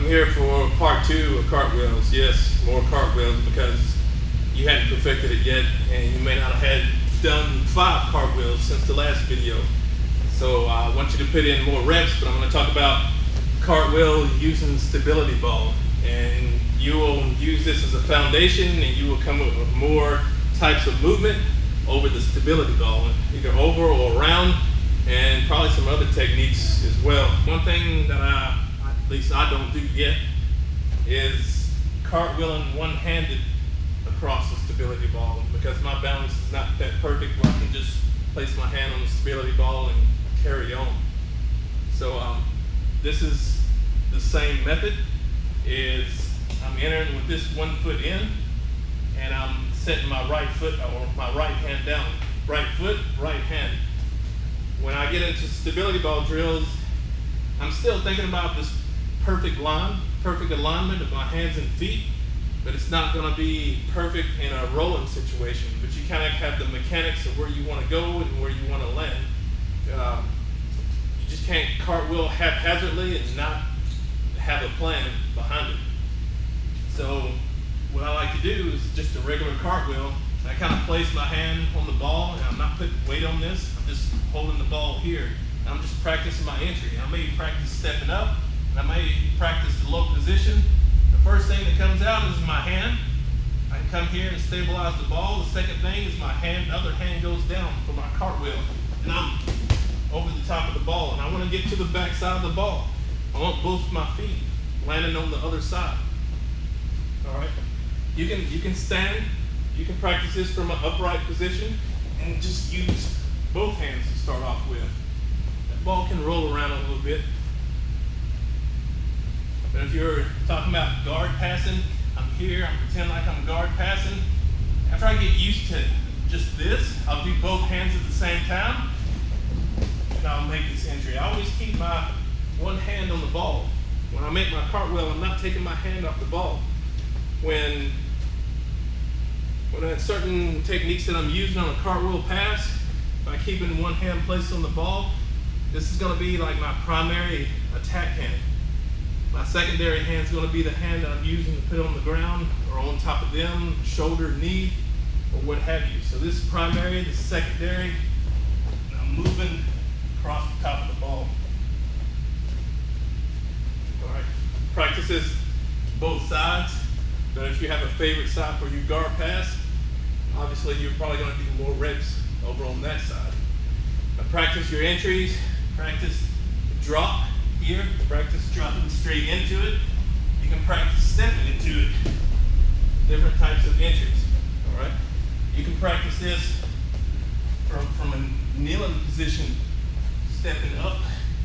here for part 2 of cartwheels. Yes, more cartwheels because you hadn't perfected it yet and you may not have had done 5 cartwheels since the last video. So I want you to put in more reps, but I'm going to talk about cartwheel using stability ball. And you will use this as a foundation and you will come up with more types of movement over the stability ball, either over or around, and probably some other techniques as well. One thing that at least I don't do yet is cartwheeling one-handed across the stability ball, because my balance is not that perfect where I can just place my hand on the stability ball and carry on. So this is the same method. I'm entering with this 1 foot in, and I'm setting my right foot or my right hand down. Right foot, right hand. When I get into stability ball drills, I'm still thinking about this perfect alignment of my hands and feet, but it's not going to be perfect in a rolling situation. But you kind of have the mechanics of where you want to go and where you want to land. You just can't cartwheel haphazardly and not have a plan behind it. So what I like to do is just a regular cartwheel. I kind of place my hand on the ball, and I'm not putting weight on this. I'm just holding the ball here. And I'm just practicing my entry. I may practice stepping up, and I may practice the low position. The first thing that comes out is my hand. I can come here and stabilize the ball. The second thing is my hand, the other hand goes down for my cartwheel, and I'm over the top of the ball. And I want to get to the back side of the ball. I want both my feet landing on the other side. All right. You can stand. You can practice this from an upright position and just use both hands to start off with. That ball can roll around a little bit. But if you're talking about guard passing, I'm here, I'm pretending like I'm guard passing. After I get used to just this, I'll do both hands at the same time, and I'll make this entry. I always keep my one hand on the ball. When I make my cartwheel, I'm not taking my hand off the ball. When certain techniques that I'm using on a cartwheel pass, by keeping one hand placed on the ball, this is going to be like my primary attack hand. My secondary hand is going to be the hand that I'm using to put on the ground or on top of them, shoulder, knee, or what have you. So this is primary, this is secondary, and I'm moving across the top of the ball. All right, practice this both sides. But if you have a favorite side for your guard pass, obviously you're probably going to do more reps over on that side. Now practice your entries, practice drop here, practice dropping straight into it. You can practice stepping into it. Different types of entries, all right? You can practice this from a kneeling position, stepping up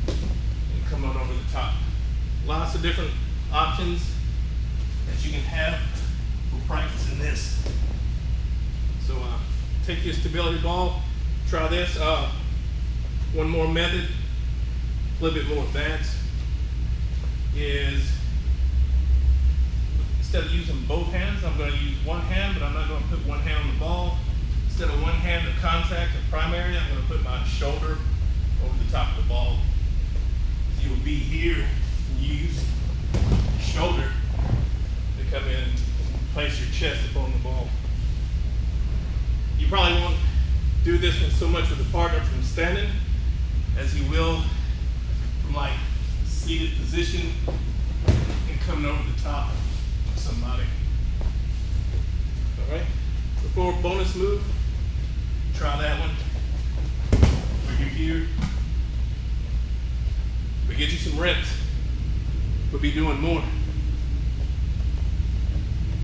and come on over the top. Lots of different options that you can have for practicing this. So take your stability ball, try this. One more method, a little bit more advanced, is instead of using both hands, I'm going to use one hand, but I'm not going to put one hand on the ball. Instead of one hand to contact the primary, I'm going to put my shoulder over the top of the ball. So you'll be here and use your shoulder to come in and place your chest upon the ball. You probably won't do this one so much with a partner from standing as you will from like seated position and coming over the top of somebody. All right, so for a bonus move, try that one. Where you're here. We get you some reps. We'll be doing more.